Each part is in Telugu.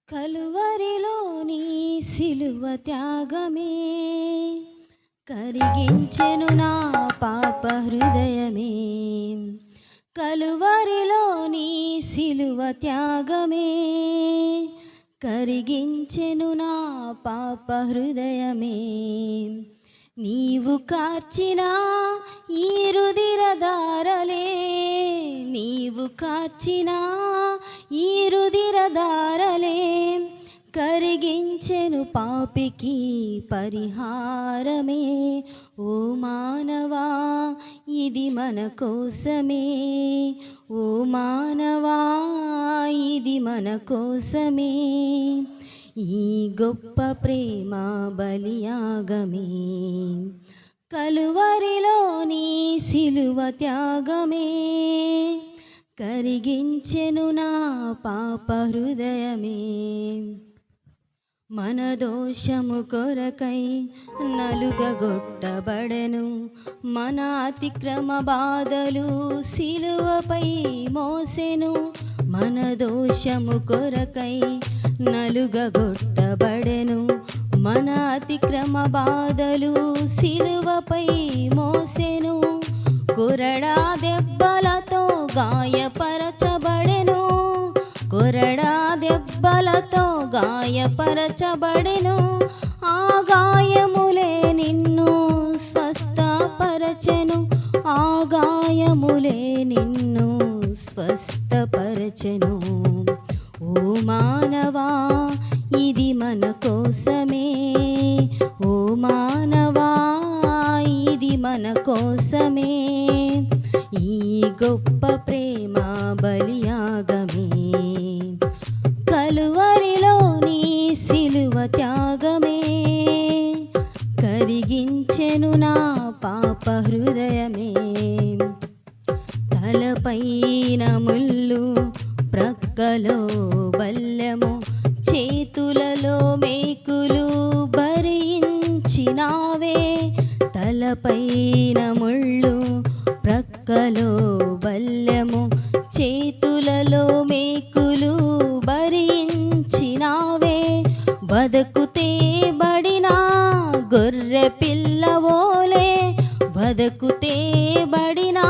కలువరిలోని సిలువ త్యాగమే కరిగించెను నా పాప హృదయమే. కలువరిలోని సిలువ త్యాగమే కరిగించెను నా పాప హృదయమే. నీవు కార్చిన ఈ రుధిరధారలే, నీవు కార్చిన ఈ రుధిరధారలే కరిగించెను పాపికి పరిహారమే. ఓ మానవా ఇది మన కోసమే, ఓ మానవా ఇది మన కోసమే. ఈ గొప్ప ప్రేమ బలియాగమే కలువరిలోని సిలువ త్యాగమే కరిగించెను నా పాప హృదయమే. మన దోషము కొరకై నలుగగొట్టబడెను, మన అతిక్రమ బాధలు సిలువపై మోసెను. మన దోషము కొరకై నలుగగొట్టబడెను, మన అతిక్రమ బాధలు సిలువపై మోసెను. కొరడా దెబ్బలతో గాయపరచబడెను, కొరడా దెబ్బలతో గాయపరచబడెను. ఆ గాయములే నిన్ను స్వస్థపరచెను, ఆ గాయములే నిన్ను స్వస్థపరచెను. ఓ మానవా ఇది మన కోసమే, ఓ మానవా ఇది మన కోసమే. ఈ గొప్ప ప్రేమ బలియాగమే కలువరిలోని సిలువ త్యాగమే కరిగించెను నా పాప హృదయమే. తలపైన ముళ్ళు, ప్రక్కలో బల్లెము, చేతులలో మేకులు భరించినావే. తలపైన ముళ్ళు, ప్రక్కలో బల్లెము, చేతులలో మేకులు భరించినావే. బతుకుతే బడినా గొర్రె పిల్లవోలే, బతుకుతే బడినా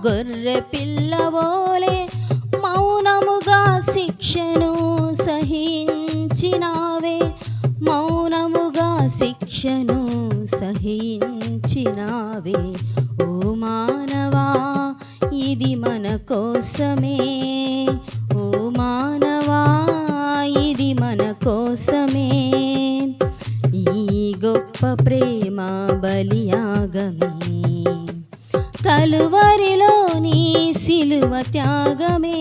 గొర్రె పిల్లవోలే మౌనముగా శిక్షను సహించినావే, మౌనముగా శిక్షను సహించినావే. ఓ మానవా ఇది మన కోసమే, ఓ మానవా ఇది మన కోసమే. ఈ గొప్ప ప్రేమ బలియాగమే కలువరిలోని సిలువ త్యాగమే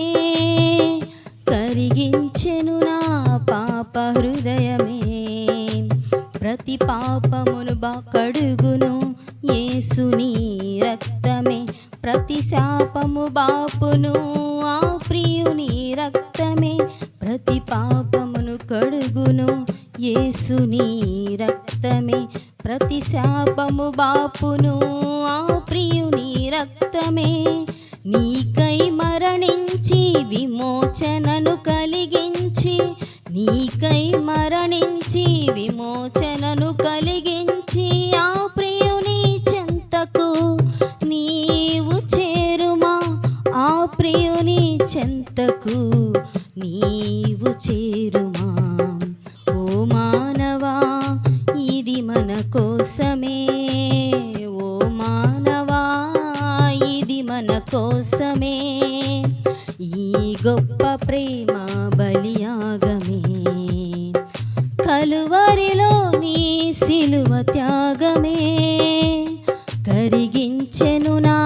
కరిగించెను నా పాప హృదయమే. ప్రతి పాపమును కడుగును యేసుని రక్తమే, ప్రతి శాపము బాపును ఆ ప్రియుని రక్తమే. ప్రతి పాపమును కడుగును యేసుని రక్తమే, ప్రతి శాపము బాపును ఆ ప్రియుని రక్తమే. నీకై మరణించి విమోచనను కలిగించి, నీకై మరణించి విమోచనను కలిగించి ఆ ప్రియుని చెంతకు నీవు చేరుమా, ఆ ప్రియుని చెంతకు నీవు చేరుమా. ఓ మానవా ఇది మన కోసమే, ఓ మానవా ఇది మన కోసమే. ఈ గొప్ప ప్రేమ బలియాగమే కలువరిలోని సిలువ త్యాగమే కరిగించెను నా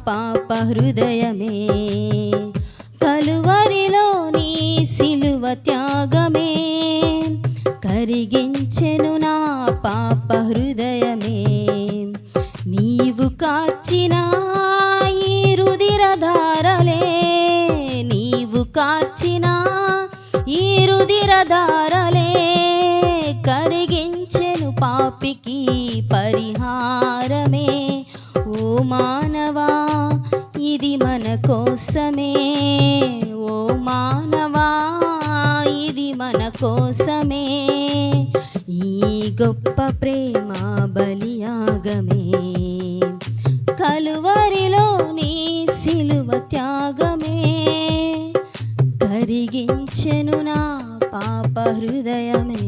పాప హృదయమే. కలువరిలోని సిలువ త్యాగమే కరిగించెను నా పాప హృదయమే. నీవు కార్చిన ఈ రుధిరధారలే, నీవు కార్చిన ఈ రుధిరధారలే కరిగించెను పాపికి పరిహారమే. ఓ మానవా ఇది మన కోసమే, ఓ మానవా ఇది మన మన కోసమే ఈ గొప్ప ప్రేమ బలియాగమే, కలువరిలో నీ సిలువ త్యాగమే కరిగించెను నా పాప హృదయమే.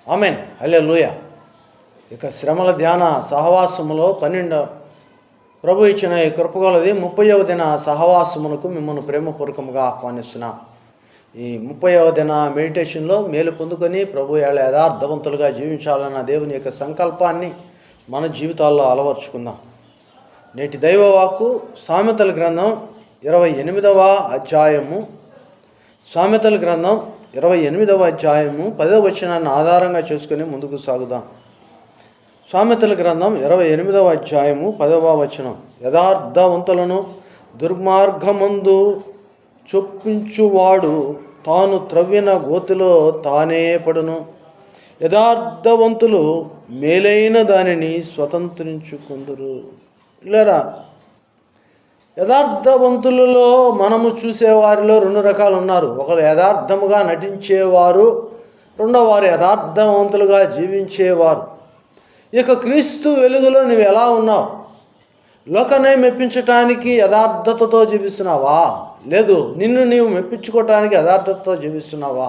ఆమెన్, హల్లెలూయా. ఇక శ్రమల ధ్యాన సహవాసములో 12 ప్రభు ఇచ్చిన ఈ కృపగలది 30వ దిన సహవాసమునకు మిమ్మల్ని ప్రేమపూర్వకంగా ఆహ్వానిస్తున్నా. ఈ 30వ దిన మెడిటేషన్లో మేలు పొందుకొని ప్రభు యథార్థవంతులుగా జీవించాలన్న దేవుని యొక్క సంకల్పాన్ని మన జీవితాల్లో అలవర్చుకుందాం. నేటి దైవవాక్కు సామెతల గ్రంథం 28వ అధ్యాయము, సామెతల గ్రంథం 28వ అధ్యాయము 10వ వచనాన్ని ఆధారంగా చేసుకుని ముందుకు సాగుదాం. సామెతల గ్రంథం 28వ అధ్యాయము 10వ వచనం. యథార్థవంతులను దుర్మార్గమందు చొప్పించువాడు తాను త్రవ్విన గోతిలో తానే పడును. యథార్థవంతులు మేలైన దానిని స్వతంత్రించుకుందురు. లేరా, యథార్థవంతులలో మనము చూసేవారిలో 2 రకాలు ఉన్నారు. ఒకరు యథార్థముగా నటించేవారు, రెండో వారు యథార్థవంతులుగా జీవించేవారు. ఇక క్రీస్తు వెలుగులో నువ్వు ఎలా ఉన్నావు? లోకాన్ని మెప్పించటానికి యథార్థతతో జీవిస్తున్నావా? లేదు. నిన్ను నీవు మెప్పించుకోవటానికి యథార్థతతో జీవిస్తున్నావా?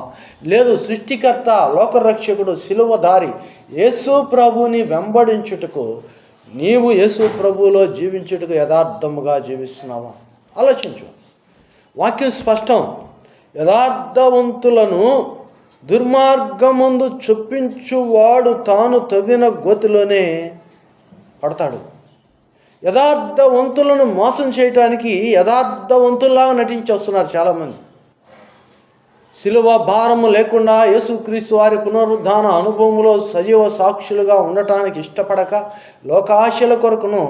లేదు. సృష్టికర్త, లోకరక్షకుడు, శిలువధారి యేసు ప్రభుని వెంబడించుటకు, నీవు యేసు ప్రభువులో జీవించుటకు యథార్థముగా జీవిస్తున్నావా? ఆలోచించు. వాక్యం స్పష్టం. యథార్థవంతులను దుర్మార్గమందు చొప్పించువాడు తాను తవ్విన గోతిలోనే పడతాడు. యథార్థవంతులను మోసం చేయటానికి యథార్థవంతుల్లాగా నటించేస్తున్నారు చాలామంది. శిలువ భారము లేకుండా యేసుక్రీస్తు వారి పునరుద్ధాన అనుభవంలో సజీవ సాక్షులుగా ఉండటానికి ఇష్టపడక లోకాశల కొరకును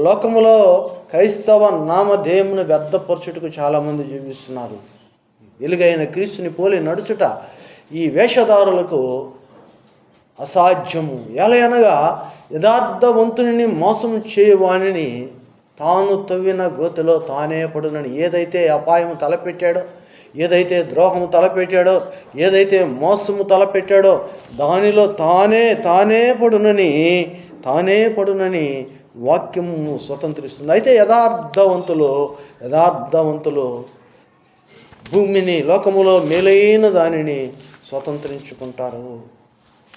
లోకములో క్రైస్తవ నామధేయమును వ్యర్థపరచుటకు చాలామంది జీవిస్తున్నారు. వెలుగైన క్రీస్తుని పోలి నడుచుట ఈ వేషధారులకు అసాధ్యము. ఎలయనగా యథార్థవంతుని మోసం చేయవాణిని తాను తవ్విన గోతిలో తానే పడునని. ఏదైతే అపాయము తలపెట్టాడో, ఏదైతే ద్రోహము తలపెట్టాడో, ఏదైతే మోసము తలపెట్టాడో దానిలో తానే పడునని వాక్యము స్వతంత్రిస్తుంది. అయితే యథార్థవంతులు భూమిని, లోకములో మేలైన దానిని స్వతంత్రించుకుంటారు.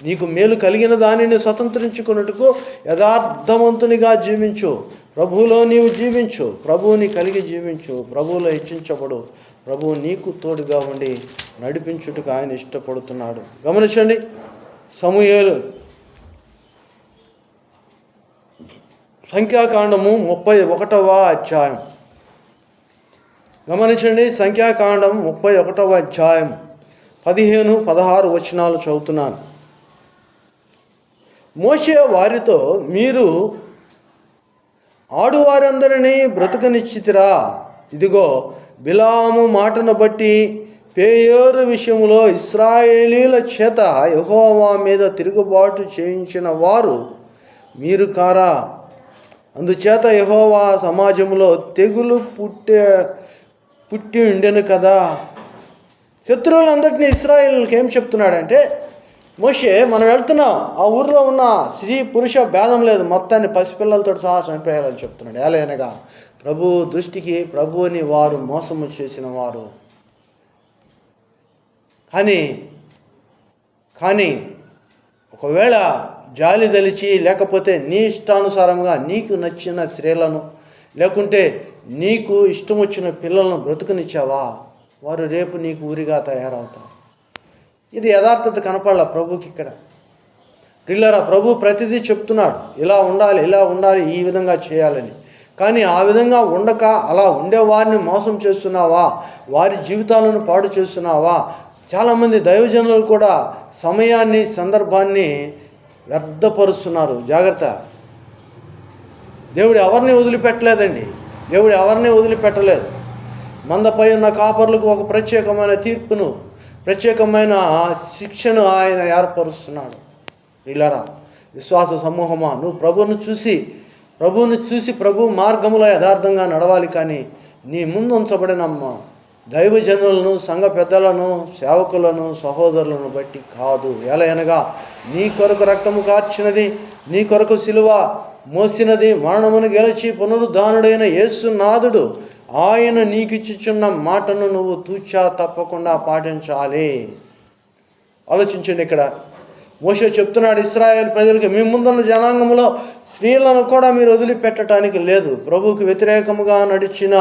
నీకు మేలు కలిగిన దానిని స్వతంత్రించుకున్నట్టుకు యథార్థవంతునిగా జీవించు. ప్రభువులో నీవు జీవించు, ప్రభువుని కలిగి జీవించు, ప్రభువులో హెచ్చించబడు. ప్రభువు నీకు తోడుగా ఉండి నడిపించుటకు ఆయన ఇష్టపడుతున్నాడు. గమనించండి. సమూయేలు సంఖ్యాకాండము 31వ అధ్యాయం. గమనించండి. సంఖ్యాకాండం 31వ అధ్యాయం 15-16 వచనాలు చదువుతున్నాను. మోషే వారితో, మీరు ఆడువారందరినీ బ్రతుకనిచ్చితిరా. ఇదిగో బిలాము మాటను బట్టి పేయోరు విషయంలో ఇశ్రాయేలీల చేత యెహోవా మీద తిరుగుబాటు చేయించిన వారు మీరు కారా? అందుచేత యెహోవా సమాజంలో తెగులు పుట్టి ఉండెను కదా. శత్రువులందరినీ ఇశ్రాయేలుకి ఏం చెప్తున్నాడంటే, మోషే మనం వెళ్తున్నాం, ఆ ఊర్లో ఉన్న స్త్రీ పురుష భేదం లేదు, మొత్తాన్ని పసిపిల్లలతో సహా చనిపోయాలని చెప్తున్నాడు. ఎలాగనగా ప్రభు దృష్టికి ప్రభువుని వారు మోసము చేసిన వారు. కానీ ఒకవేళ జాలి దలిచి, లేకపోతే నీ ఇష్టానుసారంగా నీకు నచ్చిన స్త్రీలను, లేకుంటే నీకు ఇష్టం వచ్చిన పిల్లలను బ్రతుకునిచ్చావా, వారు రేపు నీకు ఊరిగా తయారవుతారు. ఇది యథార్థత కనపడాల ప్రభుకి ఇక్కడ. పిల్లరా, ప్రభు ప్రతిదీ చెప్తున్నాడు, ఇలా ఉండాలి, ఈ విధంగా చేయాలని. కానీ ఆ విధంగా ఉండక అలా ఉండేవారిని మోసం చేస్తున్నావా, వారి జీవితాలను పాడు చేస్తున్నావా? చాలామంది దైవజనులు కూడా సమయాన్ని, సందర్భాన్ని వ్యర్థపరుస్తున్నారు. జాగ్రత్త. దేవుడు ఎవరిని వదిలిపెట్టలేదండి. దేవుడు ఎవరిని వదిలిపెట్టలేదు. మందపై ఉన్న కాపర్లకు ఒక ప్రత్యేకమైన తీర్పును, ప్రత్యేకమైన శిక్షను ఆయన ఏర్పరుస్తున్నాడు. పిల్లరా, విశ్వాస సమూహమా, నువ్వు ప్రభువును చూసి ప్రభువుని చూసి ప్రభు మార్గంలో యథార్థంగా నడవాలి. కానీ నీ ముందు ఉంచబడిన దైవజనులను, సంఘ పెద్దలను, సేవకులను, సహోదరులను బట్టి కాదు. ఎలయనగా నీ కొరకు రక్తము కార్చినది, నీ కొరకు సిలువ మోసినది, మరణమును గెలిచి పునరుద్ధానుడైన యేసునాథుడు ఆయన నీకిచ్చుచున్న మాటను నువ్వు తూచా తప్పకుండా పాటించాలి. ఆలోచించండి. ఇక్కడ మోషే చెప్తున్నాడు ఇశ్రాయేల్ ప్రజలకి, మీ ముందున్న జనాంగంలో స్త్రీలను కూడా మీరు వదిలిపెట్టడానికి లేదు. ప్రభువుకి వ్యతిరేకముగా నడిచిన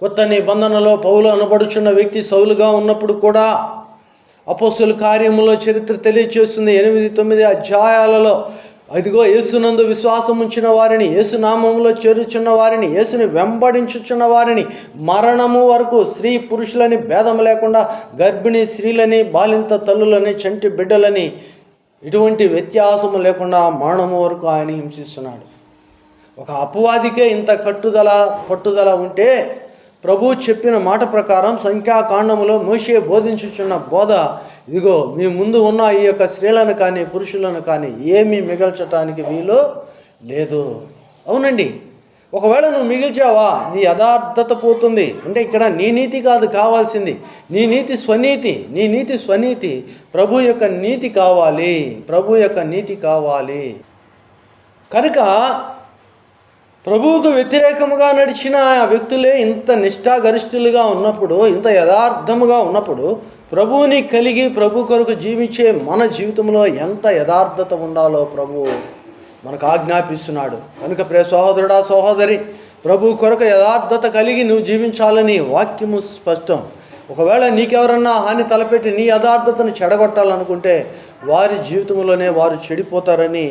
కొత్త నిబంధనలో పౌలు అనబడుచున్న వ్యక్తి సౌలుగా ఉన్నప్పుడు కూడా అపోస్తుల కార్యములో చరిత్ర తెలియచేస్తుంది. 8-9 అధ్యాయాలలో అదిగో యేసునందు విశ్వాసం ఉంచిన వారిని, యేసు నామములో చేరుచున్న వారిని, యేసుని వెంబడించుచున్న వారిని, మరణము వరకు స్త్రీ పురుషులని భేదం లేకుండా గర్భిణీ స్త్రీలని, బాలింత తల్లులని, చంటి బిడ్డలని ఇటువంటి వ్యత్యాసము లేకుండా మరణము వరకు ఆయన హింసిస్తున్నాడు. ఒక అపవాదికే ఇంత పట్టుదల ఉంటే ప్రభు చెప్పిన మాట ప్రకారం సంఖ్యాకాండములో మోషే బోధించుచున్న బోధ ఇదిగో మీ ముందు ఉన్న ఈ యొక్క స్త్రీలను కానీ పురుషులను కానీ ఏమీ మిగల్చటానికి వీలు లేదు. అవునండి, ఒకవేళ నువ్వు మిగిల్చావా నీ యథార్థత పోతుంది. అంటే ఇక్కడ నీ నీతి కాదు కావాల్సింది, నీ నీతి స్వనీతి. ప్రభు యొక్క నీతి కావాలి. కనుక ప్రభువుకు వ్యతిరేకముగా నడిచిన ఆ వ్యక్తులే ఇంత నిష్ఠాగరిష్ఠులుగా ఉన్నప్పుడు, ఇంత యథార్థముగా ఉన్నప్పుడు, ప్రభువుని కలిగి ప్రభు కొరకు జీవించే మన జీవితంలో ఎంత యథార్థత ఉండాలో ప్రభు మనకు ఆజ్ఞాపిస్తున్నాడు. కనుక ప్రియ సహోదరుడా, సహోదరి, ప్రభు కొరకు యథార్థత కలిగి నువ్వు జీవించాలని వాక్యము స్పష్టం. ఒకవేళ నీకెవరన్నా హాని తలపెట్టి నీ యథార్థతను చెడగొట్టాలనుకుంటే వారి జీవితంలోనే వారు చెడిపోతారని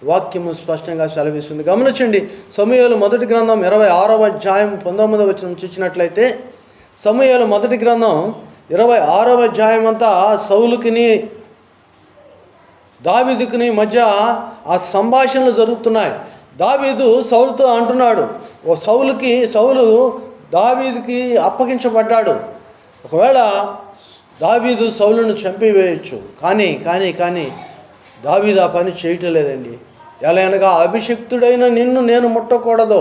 వాక్యము స్పష్టంగా సెలవిస్తుంది. గమనించండి, సమూయేలు మొదటి గ్రంథం 26వ అధ్యాయం 19వ వచనం చూసినట్లయితే, సమూయేలు మొదటి గ్రంథం 26వ అధ్యాయం అంతా సౌలుకిని దావీదుకుని మధ్య ఆ సంభాషణలు జరుగుతున్నాయి. దావీదు సౌలుతో అంటున్నాడు, సౌలు దావీదుకి అప్పగించబడ్డాడు. ఒకవేళ దావీదు సౌలును చంపివేయచ్చు. కానీ దావీదు ఆ పని చేయటం లేదండి. ఎలా అనగా అభిషిక్తుడైన నిన్ను నేను ముట్టకూడదు,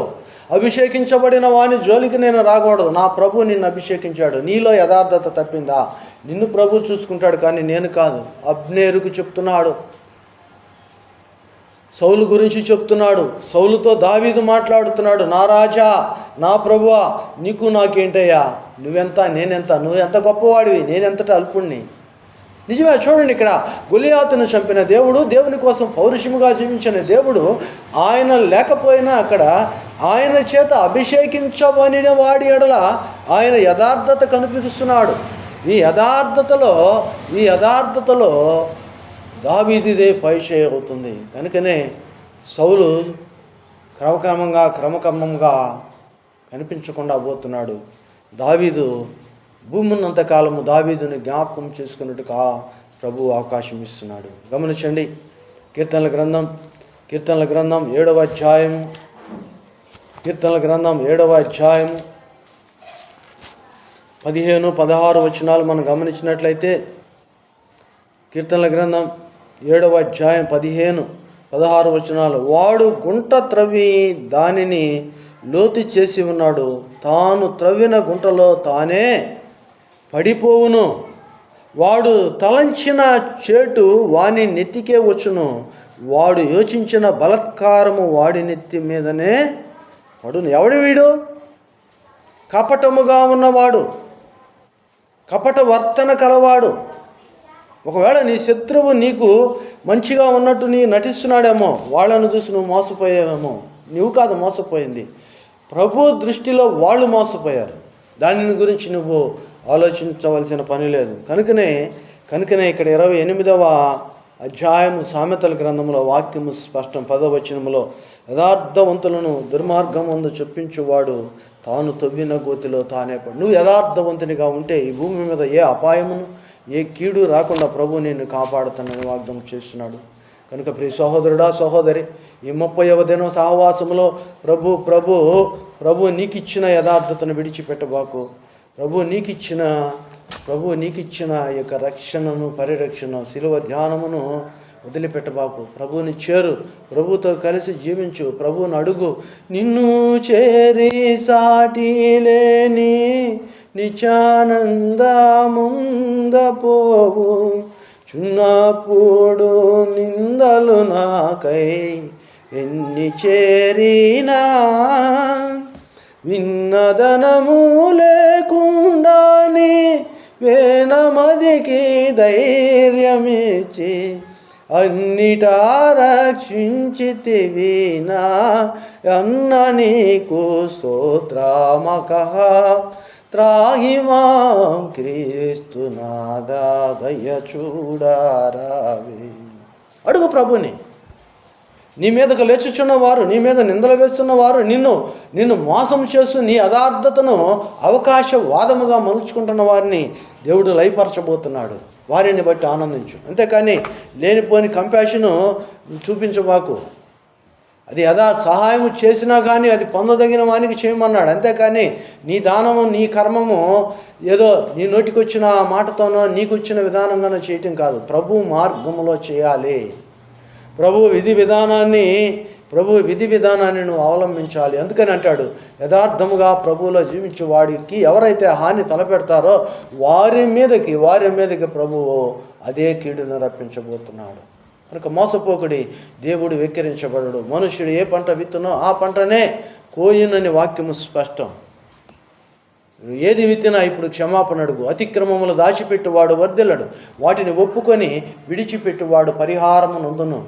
అభిషేకించబడిన వాని జోలికి నేను రాకూడదు. నా ప్రభు నిన్ను అభిషేకించాడు, నీలో యథార్థత తప్పిందా నిన్ను ప్రభు చూసుకుంటాడు, కానీ నేను కాదు. అబ్నేరుకు చెప్తున్నాడు, సౌలు గురించి చెప్తున్నాడు. సౌలుతో దావీదు మాట్లాడుతున్నాడు, నా రాజా, నా ప్రభువా, నీకు నాకేంటయ్యా, నువ్వెంత నేనెంత, నువ్వు ఎంత గొప్పవాడివి, నేనెంతటి అల్పుణ్ణి. నిజమే. చూడండి, ఇక్కడ గొలియాతును చంపిన దేవుడు, దేవుని కోసం పౌరుషముగా జీవించిన దేవుడు, ఆయన లేకపోయినా అక్కడ ఆయన చేత అభిషేకించబడిన వాడి ఎడల ఆయన యథార్థత కనిపిస్తున్నాడు. ఈ యథార్థతలో దావీదుదే పైచే అవుతుంది. కనుకనే సౌలు క్రమక్రమంగా కనిపించకుండా పోతున్నాడు. దావీదు భూమి ఉన్నంతకాలము దావీదుని జ్ఞాపకం చేసుకున్నట్టుగా ప్రభు అవకాశం ఇస్తున్నాడు. గమనించండి, కీర్తనల గ్రంథం 7వ అధ్యాయం 15-16 వచనాలు మనం గమనించినట్లయితే, కీర్తనల గ్రంథం 7వ అధ్యాయం 15-16 వచనాలు, వాడు గుంట త్రవ్వి దానిని లోతు చేసి ఉన్నాడు, తాను త్రవ్విన గుంటలో తానే పడిపోవును, వాడు తలంచిన చేటు వాని నెత్తికే వచ్చును, వాడు యోచించిన బలత్కారము వాడి నెత్తి మీదనే పడును. ఎవడు వీడు? కపటముగా ఉన్నవాడు, కపట వర్తన కలవాడు. ఒకవేళ నీ శత్రువు నీకు మంచిగా ఉన్నట్టు నీ నటిస్తున్నాడేమో, వాళ్ళను చూసి నువ్వు మోసపోయావేమో. నువ్వు కాదు మోసపోయింది, ప్రభు దృష్టిలో వాళ్ళు మోసపోయారు. దానిని గురించి నువ్వు ఆలోచించవలసిన పని లేదు. కనుకనే ఇక్కడ 28వ అధ్యాయము సామెతల గ్రంథంలో వాక్యము స్పష్టం. 10వ వచనములో, యథార్థవంతులను దుర్మార్గం వందు చొప్పించువాడు తాను తవ్విన గోతిలో తానే పడు. నువ్వు యథార్థవంతునిగా ఉంటే ఈ భూమి మీద ఏ అపాయమును ఏ కీడు రాకుండా ప్రభు నిన్ను కాపాడుతానని వాగ్దానం చేస్తున్నాడు. కనుక ప్రియ సహోదరుడా, సహోదరి, ఈ 30వ దినం సహవాసములో ప్రభు నీకిచ్చిన యథార్థతను విడిచిపెట్టబాకు. ప్రభు నీకిచ్చిన ఈ యొక్క రక్షణను, పరిరక్షణ, శిలువ ధ్యానమును వదిలిపెట్టబాకు. ప్రభువుని చేరు, ప్రభుతో కలిసి జీవించు, ప్రభువుని అడుగు. నిన్ను చేరి సాటి లేని నిత్యానందముందపోవు, చున్నప్పుడు నిందలు నాకై ఎన్ని చేరినా, విన్నదనము లేకుండానే వేనమదికి ధైర్యమిచ్చి అన్నిటా రక్షించితివి నా అన్న నీకు స్తోత్రమకః. త్రాహి మాం క్రీస్తునాథా దయ చూడారావే. అడుగు ప్రభుని. నీ మీదకు లేచుచున్నవారు, నీ మీద నిందలు వేస్తున్నవారు, నిన్ను మోసం చేస్తూ నీ యథార్థతను అవకాశవాదముగా మలుచుకుంటున్న వారిని దేవుడు లయపరచబోతున్నాడు. వారిని బట్టి ఆనందించు. అంతేకాని లేనిపోని కంపాషను చూపించబాకు. అది సహాయం చేసినా కానీ అది పొందదగిన వానికి చేయమన్నాడు. అంతేకాని నీ దానము, నీ కర్మము ఏదో నీ నోటికి వచ్చిన మాటతోనో నీకు వచ్చిన విధానంగానో చేయటం కాదు. ప్రభు మార్గములో చేయాలి. ప్రభు విధి విధానాన్ని నువ్వు అవలంబించాలి. అందుకని అంటాడు, యథార్థముగా ప్రభువులో జీవించే వాడికి ఎవరైతే హాని తలపెడతారో వారి మీదకి ప్రభువు అదే కీడును రప్పించబోతున్నాడు. కనుక మోసపోకుడి, దేవుడు వెక్కిరించబడడు. మనుష్యుడు ఏ పంట విత్తునో ఆ పంటనే కోయునని వాక్యము స్పష్టం. ఏది విత్తినా ఇప్పుడు క్షమాపణ అడుగు. అతిక్రమములు దాచిపెట్టువాడు వర్ధిల్లడు, వాటిని ఒప్పుకొని విడిచిపెట్టువాడు పరిహారము నొందును.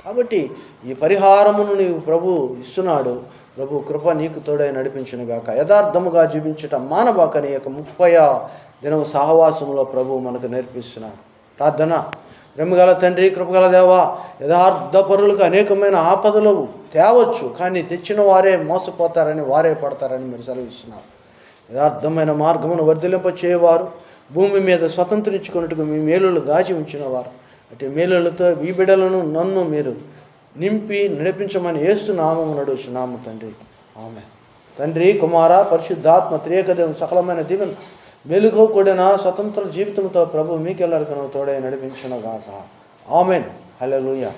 కాబట్టి ఈ పరిహారమును నీవు ప్రభు ఇస్తున్నాడు. ప్రభు కృప నీకు తోడై నడిపించునుగాక. యథార్థముగా జీవించుట మానబాకని యొక్క 30వ దినము సహవాసంలో ప్రభు మనకు నేర్పిస్తున్నాడు. ప్రార్థన. ప్రేమగల తండ్రి, కృపగల దేవా, యథార్థ పరులకు అనేకమైన ఆపదలు తేవచ్చు, కానీ తెచ్చిన వారే మోసపోతారని, వారే పడతారని మీరు సెలవిస్తున్నారు. యథార్థమైన మార్గమును వర్ధిలింప చేయవారు, భూమి మీద స్వతంత్రించుకున్నట్టుగా మీ మేలులు దాచి ఉంచినవారు, అటు మేలులతో ఈ బిడ్డలను నన్ను మీరు నింపి నడిపించమని యేసు నామము నడుచున్నాము తండ్రి. ఆమె. తండ్రి, కుమార, పరిశుద్ధాత్మ త్రియేకదేవుని సకలమైన దీవెన మెలుగు కూడిన స్వతంత్ర జీవితంతో ప్రభు మీకెల్లరికను తోడై నడిపించునుగాక. ఆమెన్. హల్లెలూయా.